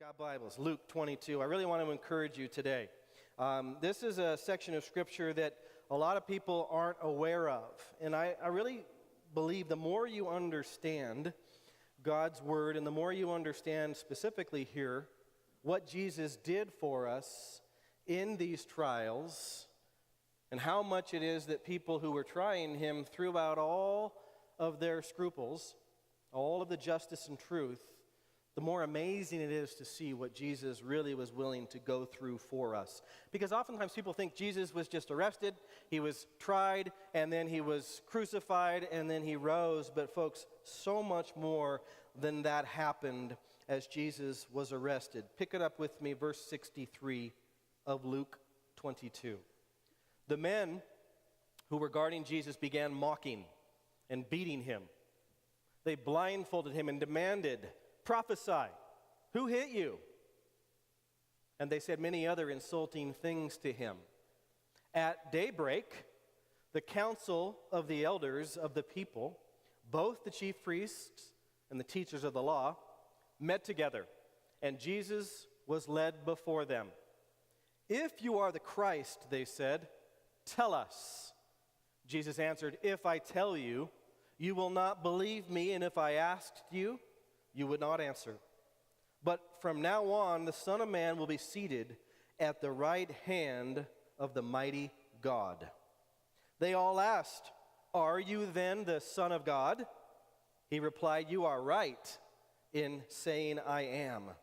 Got Bibles, Luke 22. I really want to encourage you today. This is a section of Scripture that a lot of people aren't aware of. And I really believe the more you understand God's Word and the more you understand specifically here what Jesus did for us in these trials and how much it is that people who were trying Him threw out all of their scruples, all of the justice and truth, the more amazing it is to see what Jesus really was willing to go through for us. Because oftentimes people think Jesus was just arrested, He was tried, and then He was crucified, and then He rose. But folks, so much more than that happened as Jesus was arrested. Pick it up with me, verse 63 of Luke 22. The men who were guarding Jesus began mocking and beating Him. They blindfolded Him and demanded, "Prophesy, who hit you?" And they said many other insulting things to Him. At daybreak, the council of the elders of the people, both the chief priests and the teachers of the law, met together, and Jesus was led before them. "If you are the Christ," they said, "tell us." Jesus answered, "If I tell you, you will not believe me, and if I asked you, you would not answer. But from now on, the Son of Man will be seated at the right hand of the mighty God." They all asked, "Are you then the Son of God?" He replied, "You are right in saying I am."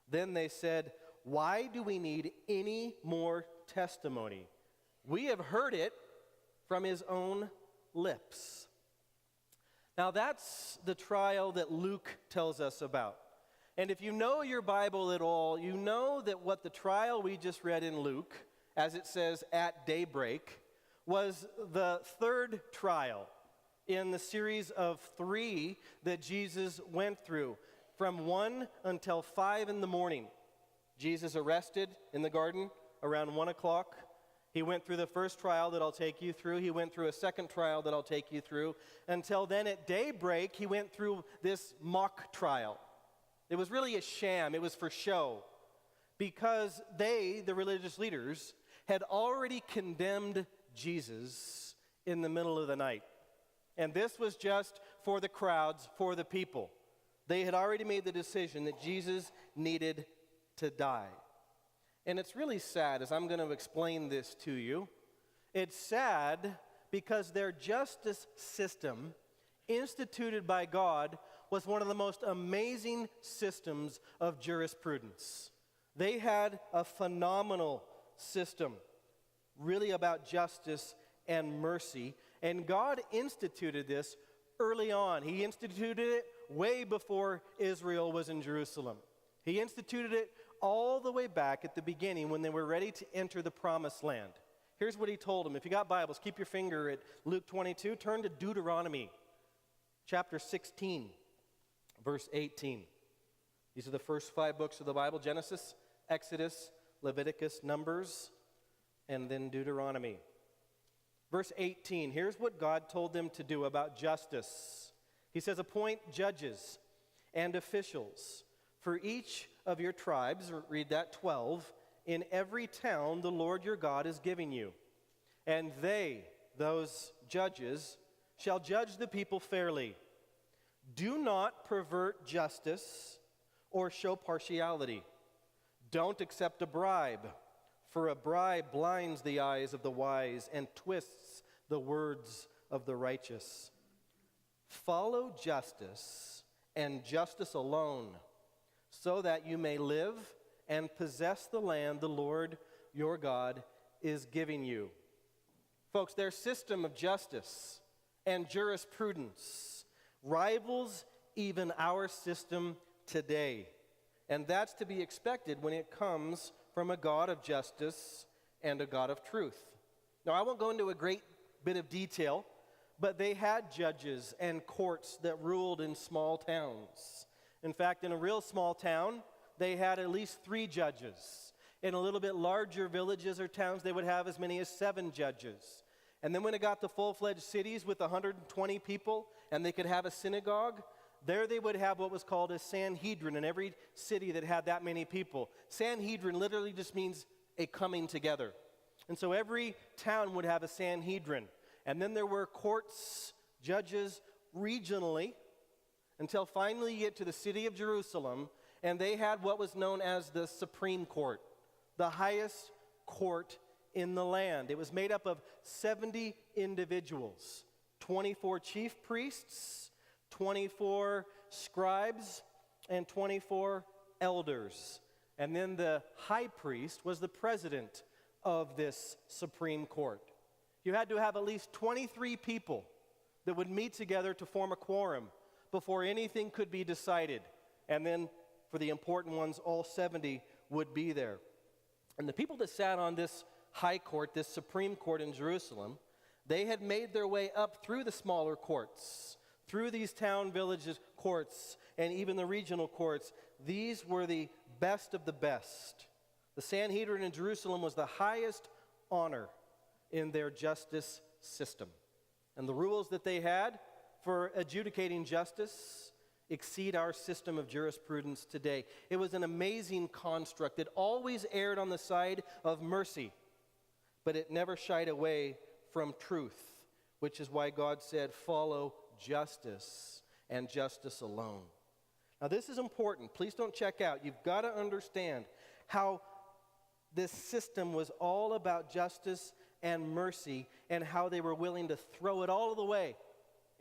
Then they said, "Why do we need any more testimony? We have heard it from His own lips." Now that's the trial that Luke tells us about. And if you know your Bible at all, you know that what the trial we just read in Luke, as it says at daybreak, was the third trial in the series of 3 that Jesus went through. From 1 until 5 in the morning. Jesus arrested in the garden around 1 o'clock. He went through the first trial that I'll take you through. He went through a second trial that I'll take you through. Until then, at daybreak, He went through this mock trial. It was really a sham. It was for show. Because they, the religious leaders, had already condemned Jesus in the middle of the night. And this was just for the crowds, for the people. They had already made the decision that Jesus needed to die. And it's really sad, as I'm going to explain this to you. It's sad because their justice system, instituted by God, was one of the most amazing systems of jurisprudence. They had a phenomenal system, really about justice and mercy. And God instituted this early on. He instituted it way before Israel was in Jerusalem. He instituted it all the way back at the beginning when they were ready to enter the promised land. Here's what He told them. If you got Bibles, keep your finger at Luke 22. Turn to Deuteronomy chapter 16, verse 18. These are the first 5 books of the Bible: Genesis, Exodus, Leviticus, Numbers, and then Deuteronomy. Verse 18, here's what God told them to do about justice. He says, "Appoint judges and officials for each of your tribes," or read that, 12, "in every town the Lord your God is giving you. And they," those judges, "shall judge the people fairly. Do not pervert justice or show partiality. Don't accept a bribe, for a bribe blinds the eyes of the wise and twists the words of the righteous. Follow justice and justice alone, so that you may live and possess the land the Lord your God is giving you." Folks, their system of justice and jurisprudence rivals even our system today. And that's to be expected when it comes from a God of justice and a God of truth. Now, I won't go into a great bit of detail, but they had judges and courts that ruled in small towns. In fact, in a real small town, they had at least 3 judges. In a little bit larger villages or towns, they would have as many as 7 judges. And then when it got to full-fledged cities with 120 people, and they could have a synagogue, there they would have what was called a Sanhedrin in every city that had that many people. Sanhedrin literally just means a coming together. And so every town would have a Sanhedrin. And then there were courts, judges regionally, until finally you get to the city of Jerusalem, and they had what was known as the Supreme Court, the highest court in the land. It was made up of 70 individuals, 24 chief priests, 24 scribes, and 24 elders. And then the high priest was the president of this Supreme Court. You had to have at least 23 people that would meet together to form a quorum before anything could be decided. And then for the important ones, all 70 would be there. And the people that sat on this high court, this Supreme Court in Jerusalem, they had made their way up through the smaller courts, through these town villages courts, and even the regional courts. These were the best of the best. The Sanhedrin in Jerusalem was the highest honor in their justice system. And the rules that they had for adjudicating justice exceed our system of jurisprudence today. It was an amazing construct. It always erred on the side of mercy, but it never shied away from truth, which is why God said, follow justice and justice alone. Now this is important. Please don't check out. You've got to understand how this system was all about justice and mercy, and how they were willing to throw it all the way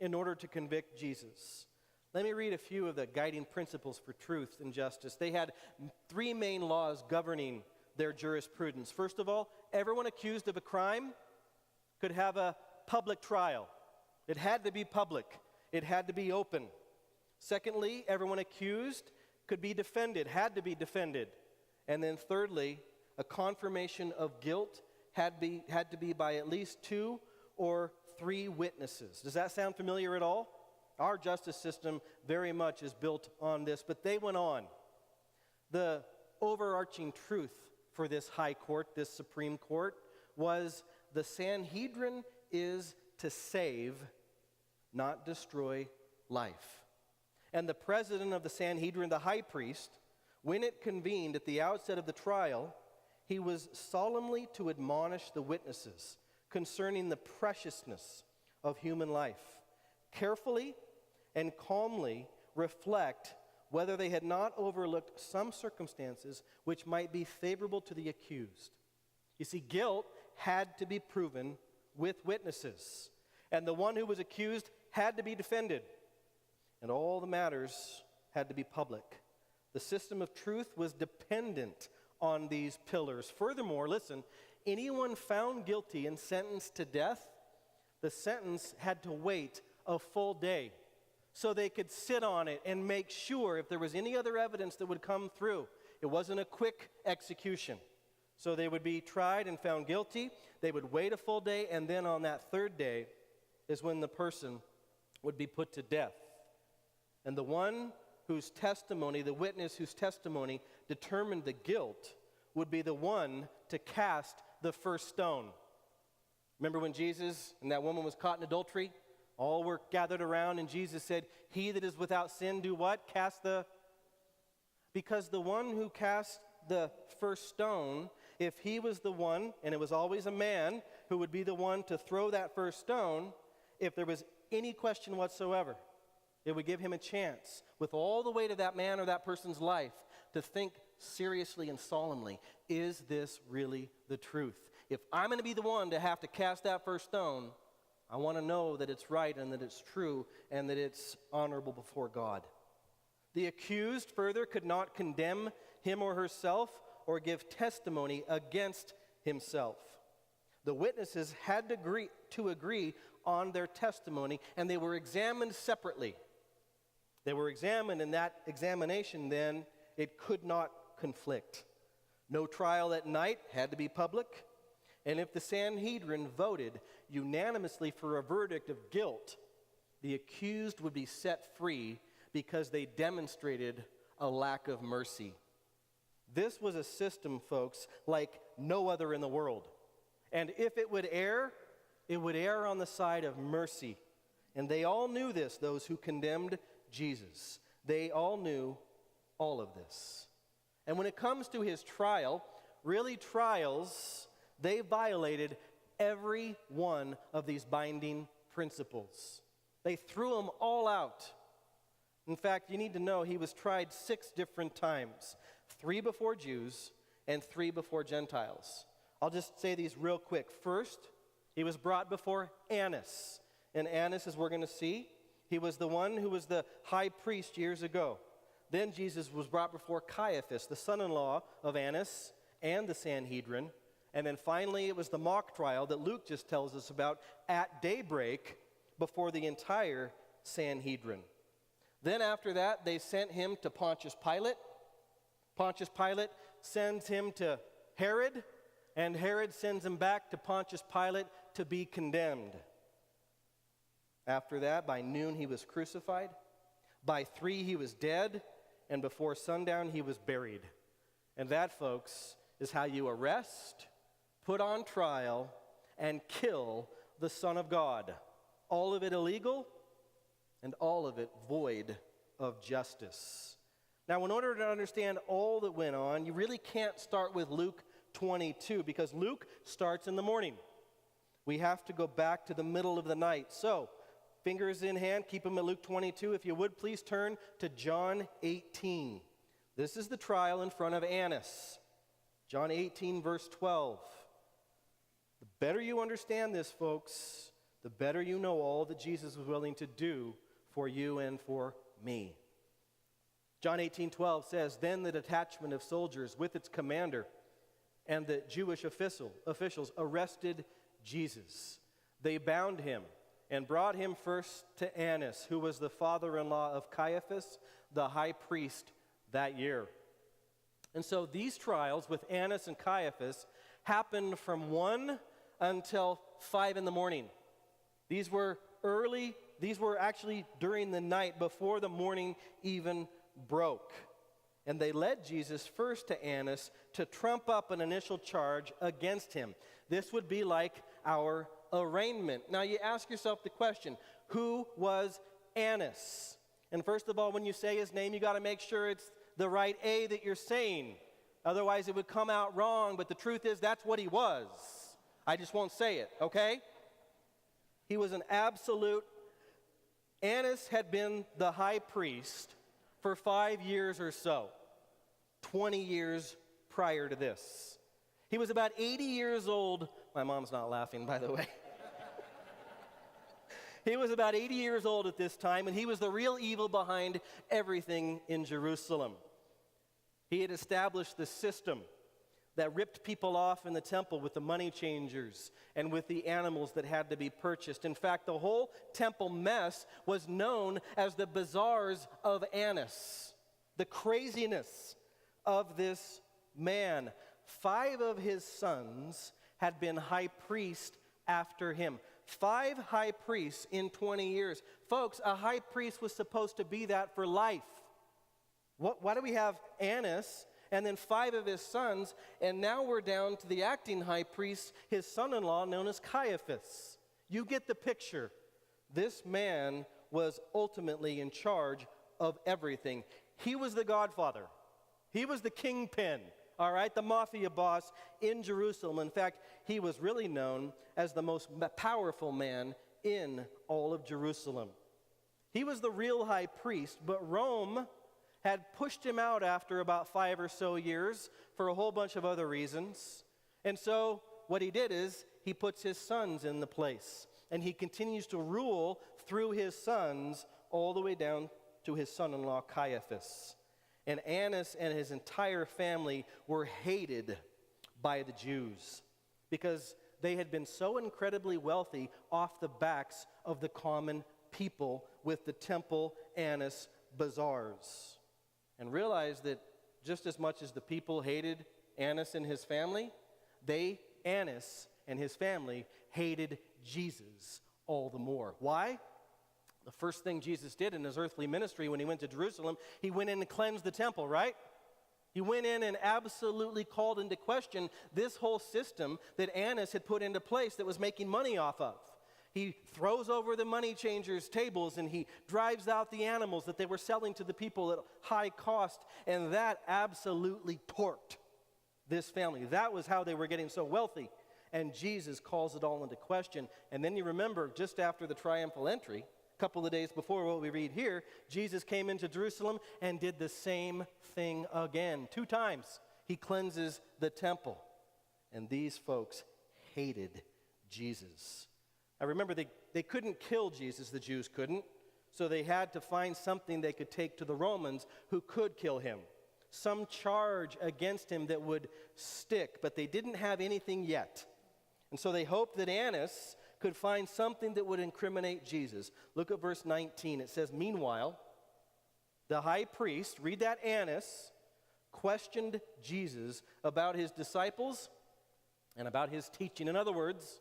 in order to convict Jesus. Let me read a few of the guiding principles for truth and justice. They had three main laws governing their jurisprudence. First of all, everyone accused of a crime could have a public trial. It had to be public. It had to be open. Secondly, everyone accused could be defended, had to be defended. And then thirdly, a confirmation of guilt had to be by at least 2 or 3 witnesses. Does that sound familiar at all? Our justice system very much is built on this, but they went on. The overarching truth for this high court, this Supreme Court, was the Sanhedrin is to save, not destroy life. And the president of the Sanhedrin, the high priest, when it convened at the outset of the trial, he was solemnly to admonish the witnesses concerning the preciousness of human life, carefully and calmly reflect whether they had not overlooked some circumstances which might be favorable to the accused. You see, guilt had to be proven with witnesses, and the one who was accused had to be defended, and all the matters had to be public. The system of truth was dependent on these pillars. Furthermore, listen, anyone found guilty and sentenced to death, the sentence had to wait a full day so they could sit on it and make sure if there was any other evidence that would come through. It wasn't a quick execution. So they would be tried and found guilty. They would wait a full day, and then on that third day is when the person would be put to death. And the one whose testimony, the witness whose testimony determined the guilt, would be the one to cast the first stone. Remember when Jesus and that woman was caught in adultery? All were gathered around, and Jesus said, "He that is without sin, do what? Cast the..." Because the one who cast the first stone, if he was the one, and it was always a man who would be the one to throw that first stone, if there was any question whatsoever, it would give him a chance, with all the weight of that man or that person's life, to think seriously and solemnly, is this really the truth? If I'm going to be the one to have to cast that first stone, I want to know that it's right and that it's true and that it's honorable before God. The accused further could not condemn him or herself or give testimony against himself. The witnesses had to agree on their testimony, and they were examined separately. They were examined, and that examination then, it could not conflict. No trial at night, had to be public. And if the Sanhedrin voted unanimously for a verdict of guilt, the accused would be set free because they demonstrated a lack of mercy. This was a system, folks, like no other in the world. And if it would err on the side of mercy. And they all knew this, those who condemned Jesus. They all knew all of this. And when it comes to his trial, really trials, they violated every one of these binding principles. They threw them all out. In fact, you need to know he was tried 6 different times, 3 before Jews and 3 before Gentiles. I'll just say these real quick. First, he was brought before Annas. And Annas, as we're going to see, he was the one who was the high priest years ago. Then Jesus was brought before Caiaphas, the son-in-law of Annas and the Sanhedrin. And then finally, it was the mock trial that Luke just tells us about at daybreak before the entire Sanhedrin. Then after that, they sent him to Pontius Pilate. Pontius Pilate sends him to Herod, and Herod sends him back to Pontius Pilate to be condemned. After that, by noon, he was crucified. By 3, he was dead. And before sundown, he was buried. And that, folks, is how you arrest, put on trial, and kill the Son of God. All of it illegal, and all of it void of justice. Now, in order to understand all that went on, you really can't start with Luke 22, because Luke starts in the morning. We have to go back to the middle of the night. So, fingers in hand, keep them at Luke 22. If you would, please turn to John 18. This is the trial in front of Annas. John 18, verse 12. The better you understand this, folks, the better you know all that Jesus was willing to do for you and for me. John 18:12 says, "Then the detachment of soldiers with its commander and the Jewish officials arrested Jesus. They bound him and brought him first to Annas, who was the father-in-law of Caiaphas, the high priest that year." And so these trials with Annas and Caiaphas happened from 1 until 5 in the morning. These were actually during the night before the morning even broke. And they led Jesus first to Annas to trump up an initial charge against him. This would be like our arraignment. Now you ask yourself the question, who was Annas? And first of all, when you say his name, you got to make sure it's the right A that you're saying. Otherwise it would come out wrong, but the truth is that's what he was. I just won't say it, okay? He was an absolute. Annas had been the high priest for 5 years or so, 20 years prior to this. He was about 80 years old. My mom's not laughing, by the way. He was about 80 years old at this time, and he was the real evil behind everything in Jerusalem. He had established the system that ripped people off in the temple with the money changers and with the animals that had to be purchased. In fact, the whole temple mess was known as the bazaars of Annas, the craziness of this man. 5 of his sons had been high priests after him. 5 high priests in 20 years. Folks, a high priest was supposed to be that for life. Why do we have Annas and then 5 of his sons, and now we're down to the acting high priest, his son-in-law, known as Caiaphas? You get the picture. This man was ultimately in charge of everything. He was the godfather. He was the kingpin, all right, the mafia boss in Jerusalem. In fact, he was really known as the most powerful man in all of Jerusalem. He was the real high priest, but Rome had pushed him out after about 5 or so years for a whole bunch of other reasons. And so what he did is he puts his sons in the place, and he continues to rule through his sons all the way down to his son-in-law Caiaphas. And Annas and his entire family were hated by the Jews because they had been so incredibly wealthy off the backs of the common people with the temple Annas bazaars. And realize that just as much as the people hated Annas and his family, Annas and his family, hated Jesus all the more. Why? The first thing Jesus did in his earthly ministry when he went to Jerusalem, he went in and cleansed the temple, right? He went in and absolutely called into question this whole system that Annas had put into place that was making money off of. He throws over the money changers' tables and he drives out the animals that they were selling to the people at high cost. And that absolutely torqued this family. That was how they were getting so wealthy. And Jesus calls it all into question. And then you remember, just after the triumphal entry, a couple of days before what we read here, Jesus came into Jerusalem and did the same thing again. 2 times he cleanses the temple. And these folks hated Jesus. I remember they couldn't kill Jesus, the Jews couldn't, so they had to find something they could take to the Romans who could kill him. Some charge against him that would stick, but they didn't have anything yet. And so they hoped that Annas could find something that would incriminate Jesus. Look at verse 19. It says, meanwhile, the high priest, read that, Annas, questioned Jesus about his disciples and about his teaching. In other words,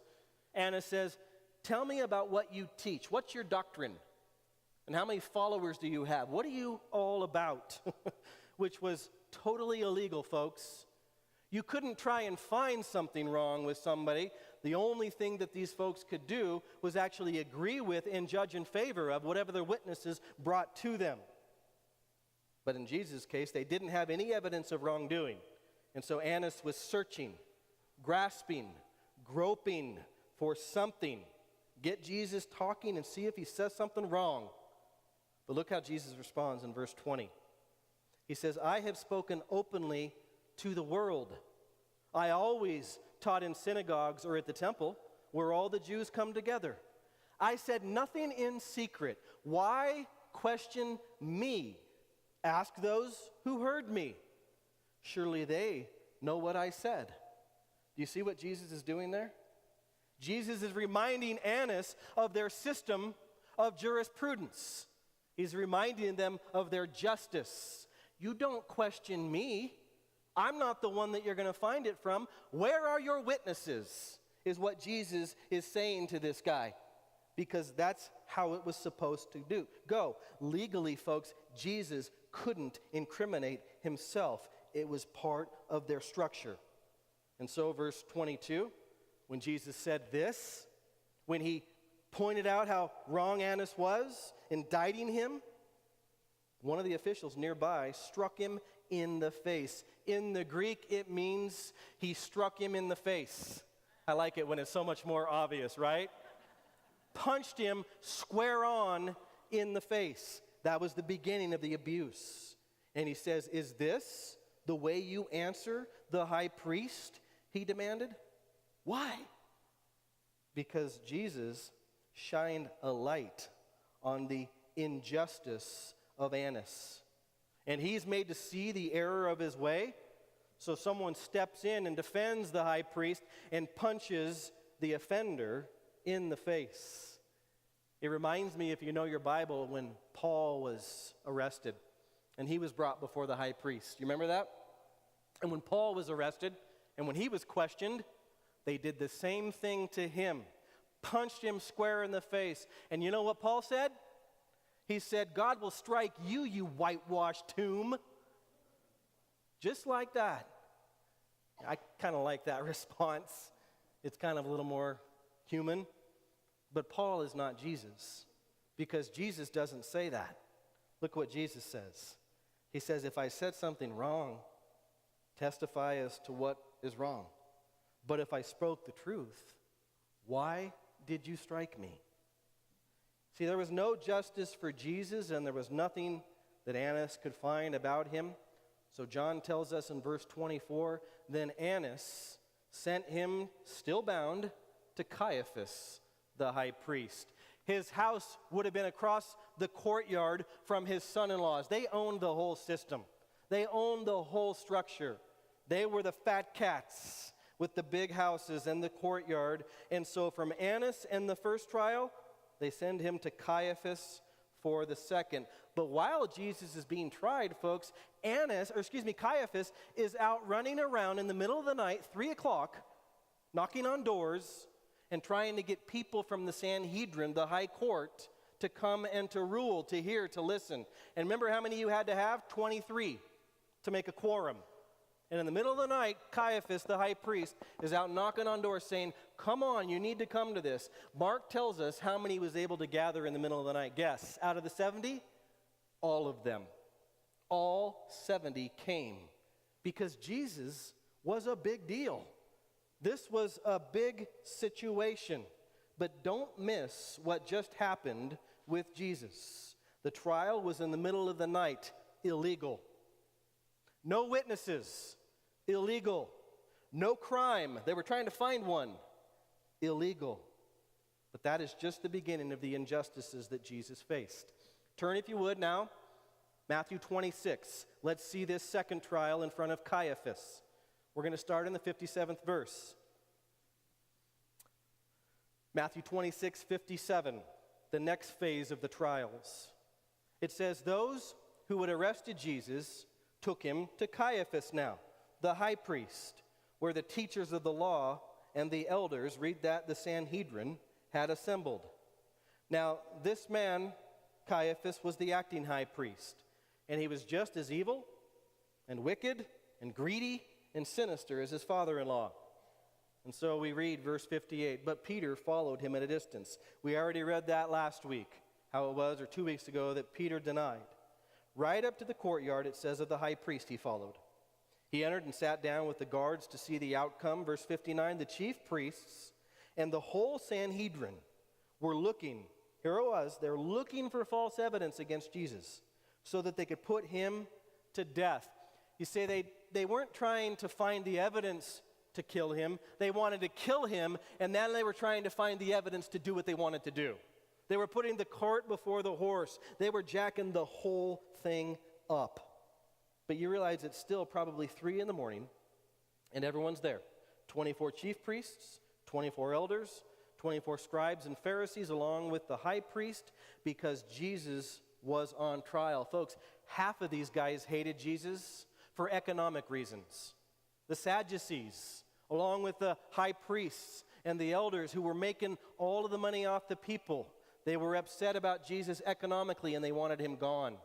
Annas says, tell me about what you teach. What's your doctrine? And how many followers do you have? What are you all about? Which was totally illegal, folks. You couldn't try and find something wrong with somebody. The only thing that these folks could do was actually agree with and judge in favor of whatever their witnesses brought to them. But in Jesus' case, they didn't have any evidence of wrongdoing. And so Annas was searching, grasping, groping for something. Get Jesus talking and see if he says something wrong. But look how Jesus responds in verse 20. He says, I have spoken openly to the world. I always taught in synagogues or at the temple where all the Jews come together. I said nothing in secret. Why question me? Ask those who heard me. Surely they know what I said. Do you see what Jesus is doing there? Jesus is reminding Annas of their system of jurisprudence. He's reminding them of their justice. You don't question me. I'm not the one that you're going to find it from. Where are your witnesses? Is what Jesus is saying to this guy. Because that's how it was supposed to go. Legally, folks, Jesus couldn't incriminate himself. It was part of their structure. And so verse 22, when Jesus said this, when he pointed out how wrong Annas was, indicting him, one of the officials nearby struck him in the face. In the Greek, it means he struck him in the face. I like it when it's so much more obvious, right? Punched him square on in the face. That was the beginning of the abuse. And he says, is this the way you answer the high priest? He demanded. Why? Because Jesus shined a light on the injustice of Annas. And he's made to see the error of his way. So someone steps in and defends the high priest and punches the offender in the face. It reminds me, if you know your Bible, when Paul was arrested and he was brought before the high priest. You remember that? And when Paul was arrested and when he was questioned, they did the same thing to him. Punched him square in the face. And you know what Paul said? He said, God will strike you, you whitewashed tomb. Just like that. I kind of like that response. It's kind of a little more human. But Paul is not Jesus, because Jesus doesn't say that. Look what Jesus says. He says, if I said something wrong, testify as to what is wrong. But if I spoke the truth, why did you strike me? See, there was no justice for Jesus, and there was nothing that Annas could find about him. So John tells us in verse 24, then Annas sent him, still bound, to Caiaphas, the high priest. His house would have been across the courtyard from his son-in-laws. They owned the whole system. They owned the whole structure. They were the fat cats with the big houses and the courtyard. And so from Annas and the first trial, they send him to Caiaphas for the second. But while Jesus is being tried, folks, Caiaphas is out running around in the middle of the night, 3 o'clock, knocking on doors and trying to get people from the Sanhedrin, the high court, to come and to rule, to hear, to listen. And remember how many you had to have? 23 to make a quorum. And in the middle of the night, Caiaphas, the high priest, is out knocking on doors saying, come on, you need to come to this. Mark tells us how many he was able to gather in the middle of the night. Guess, out of the 70, all of them. All 70 came because Jesus was a big deal. This was a big situation. But don't miss what just happened with Jesus. The trial was in the middle of the night, illegal. No witnesses, illegal. No crime. They were trying to find one, illegal. But that is just the beginning of the injustices that Jesus faced. Turn, if you would, now, Matthew 26. Let's see this second trial in front of Caiaphas. We're going to start in the 57th verse. Matthew 26, 57, the next phase of the trials. It says, those who had arrested Jesus took him to Caiaphas now, the high priest, where the teachers of the law and the elders, read that, the Sanhedrin, had assembled. Now, this man, Caiaphas, was the acting high priest, and he was just as evil and wicked and greedy and sinister as his father-in-law. And so we read verse 58, but Peter followed him at a distance. We already read that last week, how it was, or 2 weeks ago, that Peter denied. Right up to the courtyard, it says, of the high priest he followed. He entered and sat down with the guards to see the outcome. Verse 59, the chief priests and the whole Sanhedrin were looking, here it was, they're looking for false evidence against Jesus so that they could put him to death. You say they weren't trying to find the evidence to kill him. They wanted to kill him, and then they were trying to find the evidence to do what they wanted to do. They were putting the cart before the horse. They were jacking the whole thing up. But you realize it's still probably 3 in the morning, and everyone's there. 24 chief priests, 24 elders, 24 scribes and Pharisees, along with the high priest, because Jesus was on trial. Folks, half of these guys hated Jesus for economic reasons. The Sadducees, along with the high priests and the elders who were making all of the money off the people, they were upset about Jesus economically and they wanted him gone.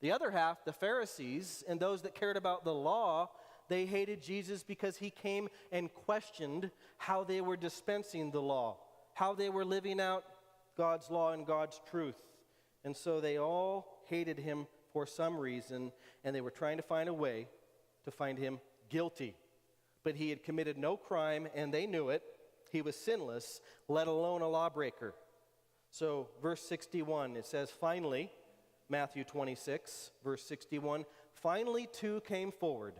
The other half, the Pharisees and those that cared about the law, they hated Jesus because he came and questioned how they were dispensing the law, how they were living out God's law and God's truth. And so they all hated him for some reason, and they were trying to find a way to find him guilty. But he had committed no crime, and they knew it. He was sinless, let alone a lawbreaker. So verse 61, it says, finally, Matthew 26, verse 61, finally 2 came forward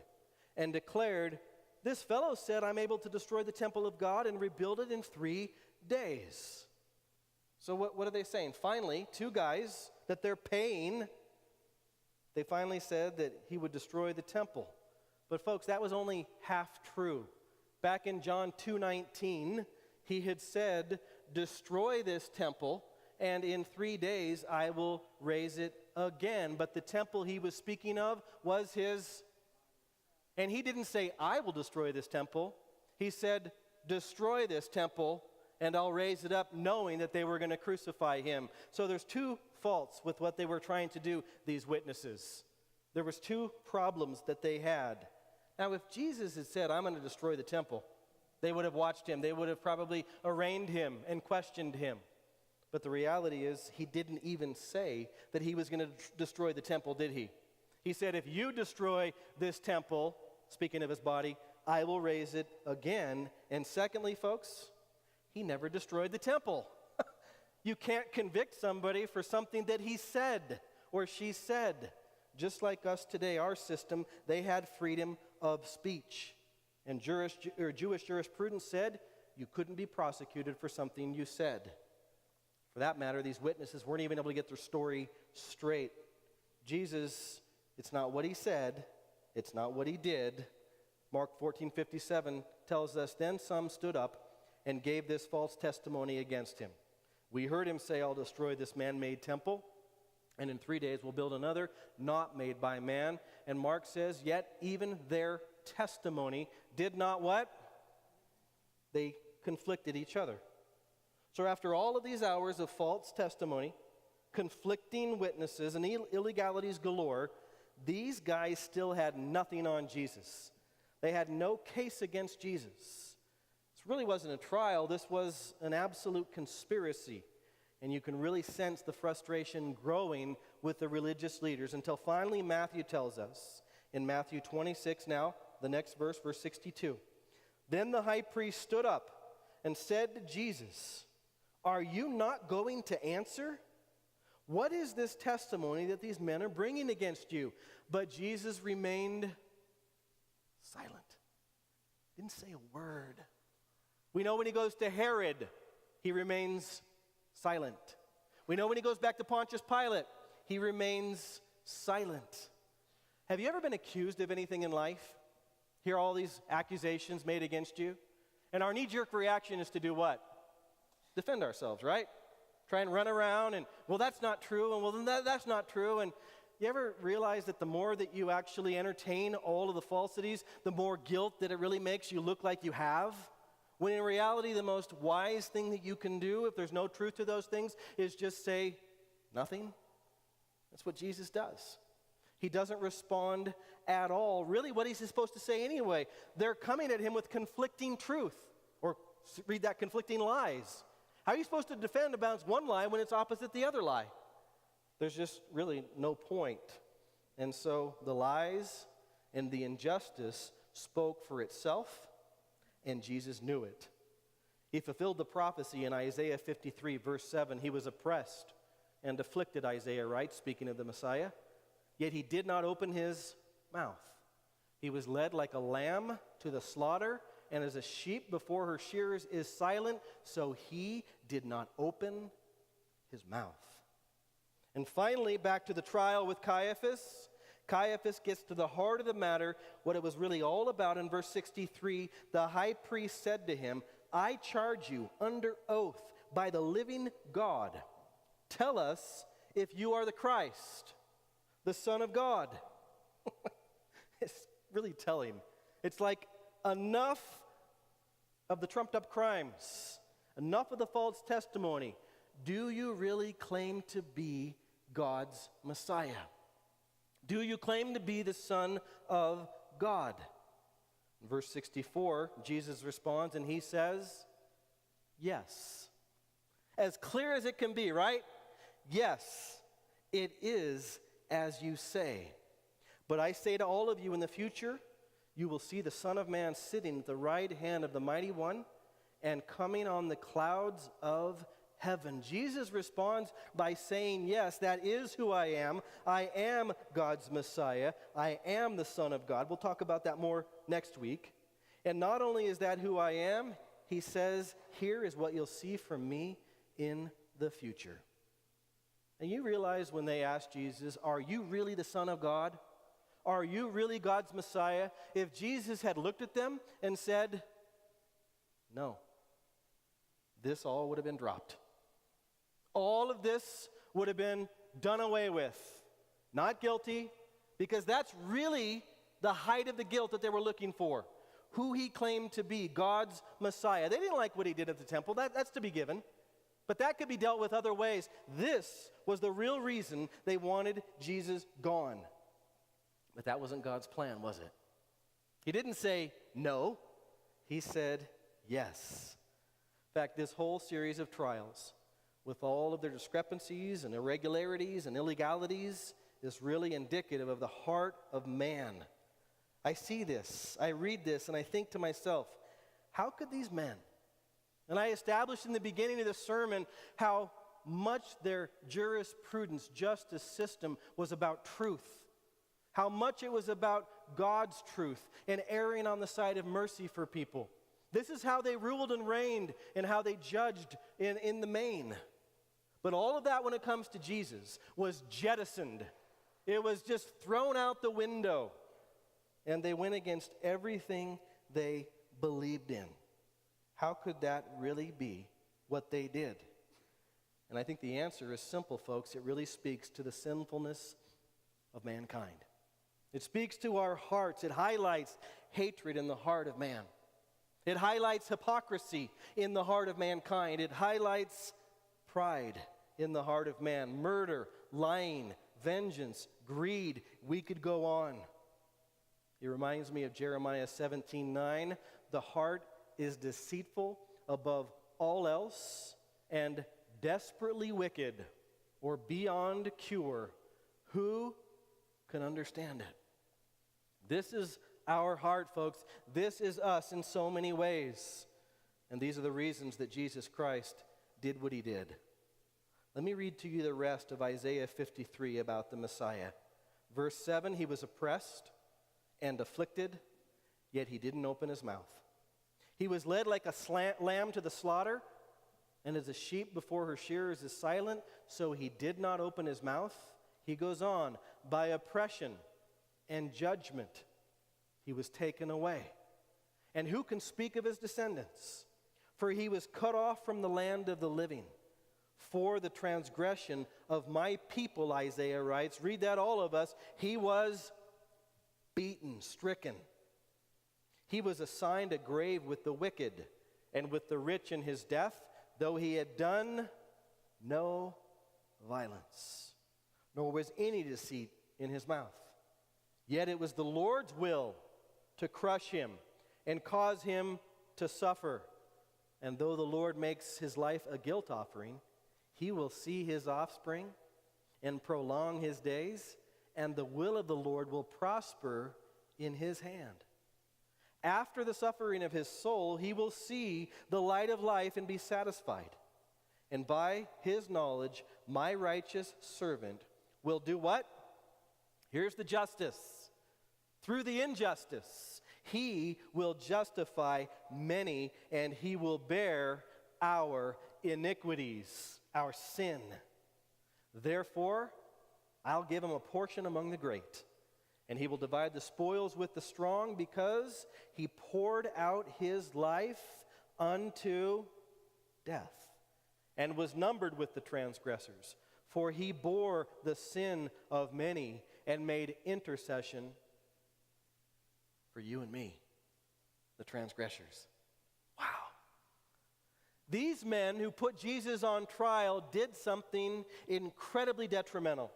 and declared, this fellow said, I'm able to destroy the temple of God and rebuild it in 3 days. So what are they saying? Finally, 2 guys that they're paying, they finally said that he would destroy the temple. But folks, that was only half true. Back in John 2:19, he had said, destroy this temple, and in 3 days I will raise it again. But the temple he was speaking of was his. And he didn't say, I will destroy this temple. He said, destroy this temple, and I'll raise it up, knowing that they were going to crucify him. So there's 2 faults with what they were trying to do, these witnesses. There was 2 problems that they had. Now, if Jesus had said, I'm going to destroy the temple, they would have watched him. They would have probably arraigned him and questioned him. But the reality is, he didn't even say that he was going to destroy the temple, did he? He said, if you destroy this temple, speaking of his body, I will raise it again. And secondly, folks, he never destroyed the temple. You can't convict somebody for something that he said or she said. Just like us today, our system, they had freedom of speech. And Jewish jurisprudence said you couldn't be prosecuted for something you said. For that matter, these witnesses weren't even able to get their story straight. Jesus, it's not what he said, it's not what he did. Mark 14:57 tells us, then some stood up and gave this false testimony against him. We heard him say, I'll destroy this man-made temple, and in 3 days we'll build another, not made by man. And Mark says, yet even their testimony did not what? They conflicted each other. So after all of these hours of false testimony, conflicting witnesses, and illegalities galore, these guys still had nothing on Jesus. They had no case against Jesus. This really wasn't a trial. This was an absolute conspiracy. And you can really sense the frustration growing with the religious leaders until finally Matthew tells us in Matthew 26 now, the next verse, verse 62. Then the high priest stood up and said to Jesus, "Are you not going to answer? What is this testimony that these men are bringing against you?" But Jesus remained silent. Didn't say a word. We know when he goes to Herod, he remains silent. We know when he goes back to Pontius Pilate, he remains silent. Have you ever been accused of anything in life? Hear all these accusations made against you? And our knee-jerk reaction is to do what? Defend ourselves, right? Try and run around and, well, that's not true, and well, then that's not true. And you ever realize that the more that you actually entertain all of the falsities, the more guilt that it really makes you look like you have? When in reality, the most wise thing that you can do, if there's no truth to those things, is just say nothing. That's what Jesus does. He doesn't respond at all. Really, what is he supposed to say anyway? They're coming at him with conflicting truth, or read that, conflicting lies. How are you supposed to defend about one lie when it's opposite the other lie? There's just really no point. And so the lies and the injustice spoke for itself, and Jesus knew it. He fulfilled the prophecy in Isaiah 53, verse 7. He was oppressed and afflicted, Isaiah writes, speaking of the Messiah. Yet he did not open his mouth. He was led like a lamb to the slaughter, and as a sheep before her shearers is silent, so he did not open his mouth. And finally, back to the trial with Caiaphas. Caiaphas gets to the heart of the matter, what it was really all about in verse 63. The high priest said to him, "I charge you under oath by the living God. Tell us if you are the Christ, the Son of God." It's really telling. It's like enough of the trumped up crimes, enough of the false testimony. Do you really claim to be God's Messiah? Do you claim to be the Son of God? In verse 64, Jesus responds and he says, yes. As clear as it can be, right? Yes, it is as you say. But I say to all of you, in the future, you will see the Son of Man sitting at the right hand of the Mighty One and coming on the clouds of heaven. Jesus responds by saying, yes, that is who I am. I am God's Messiah. I am the Son of God. We'll talk about that more next week. And not only is that who I am, he says, here is what you'll see from me in the future. And you realize when they asked Jesus, are you really the Son of God? Are you really God's Messiah? If Jesus had looked at them and said, no, this all would have been dropped. All of this would have been done away with. Not guilty, because that's really the height of the guilt that they were looking for. Who he claimed to be, God's Messiah. They didn't like what he did at the temple. That's to be given. But that could be dealt with other ways. This was the real reason they wanted Jesus gone. But that wasn't God's plan, was it? He didn't say no. He said yes. In fact, this whole series of trials, with all of their discrepancies and irregularities and illegalities, is really indicative of the heart of man. I see this, I read this, and I think to myself, how could these men, and I established in the beginning of the sermon how much their jurisprudence, justice system was about truth, how much it was about God's truth and erring on the side of mercy for people. This is how they ruled and reigned and how they judged in the main. But all of that, when it comes to Jesus, was jettisoned. It was just thrown out the window. And they went against everything they believed in. How could that really be what they did? And I think the answer is simple, folks. It really speaks to the sinfulness of mankind. It speaks to our hearts. It highlights hatred in the heart of man. It highlights hypocrisy in the heart of mankind. It highlights pride in the heart of man. Murder, lying, vengeance, greed. We could go on. It reminds me of Jeremiah 17:9. The heart is deceitful above all else and desperately wicked, or beyond cure. Who can understand it? This is our heart, folks. This is us in so many ways. And these are the reasons that Jesus Christ did what he did. Let me read to you the rest of Isaiah 53 about the Messiah. Verse 7, he was oppressed and afflicted, yet he didn't open his mouth. He was led like a lamb to the slaughter, and as a sheep before her shearers is silent, so he did not open his mouth. He goes on, by oppression and judgment he was taken away. And who can speak of his descendants? For he was cut off from the land of the living. For the transgression of my people, Isaiah writes, read that, all of us, he was beaten, stricken. He was assigned a grave with the wicked and with the rich in his death, though he had done no violence, nor was any deceit in his mouth. Yet it was the Lord's will to crush him and cause him to suffer. And though the Lord makes his life a guilt offering, he will see his offspring and prolong his days, and the will of the Lord will prosper in his hand. After the suffering of his soul, he will see the light of life and be satisfied. And by his knowledge, my righteous servant will do what? Here's the justice. Through the injustice, he will justify many, and he will bear our iniquities, our sin. Therefore, I'll give him a portion among the great, and he will divide the spoils with the strong, because he poured out his life unto death, and was numbered with the transgressors. For he bore the sin of many, and made intercession for you and me, the transgressors. Wow. These men who put Jesus on trial did something incredibly detrimental.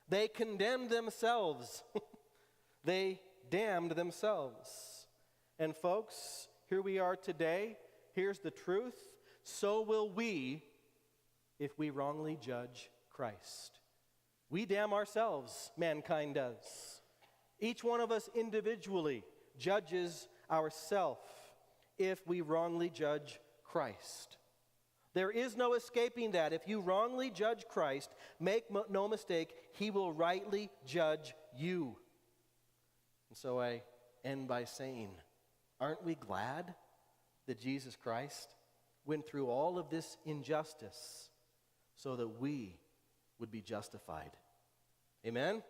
They condemned themselves. They damned themselves. And folks, here we are today. Here's the truth. So will we if we wrongly judge Christ. We damn ourselves, mankind does. Each one of us individually judges ourselves if we wrongly judge Christ. There is no escaping that. If you wrongly judge Christ, make no mistake, he will rightly judge you. And so I end by saying, aren't we glad that Jesus Christ went through all of this injustice so that we would be justified? Amen?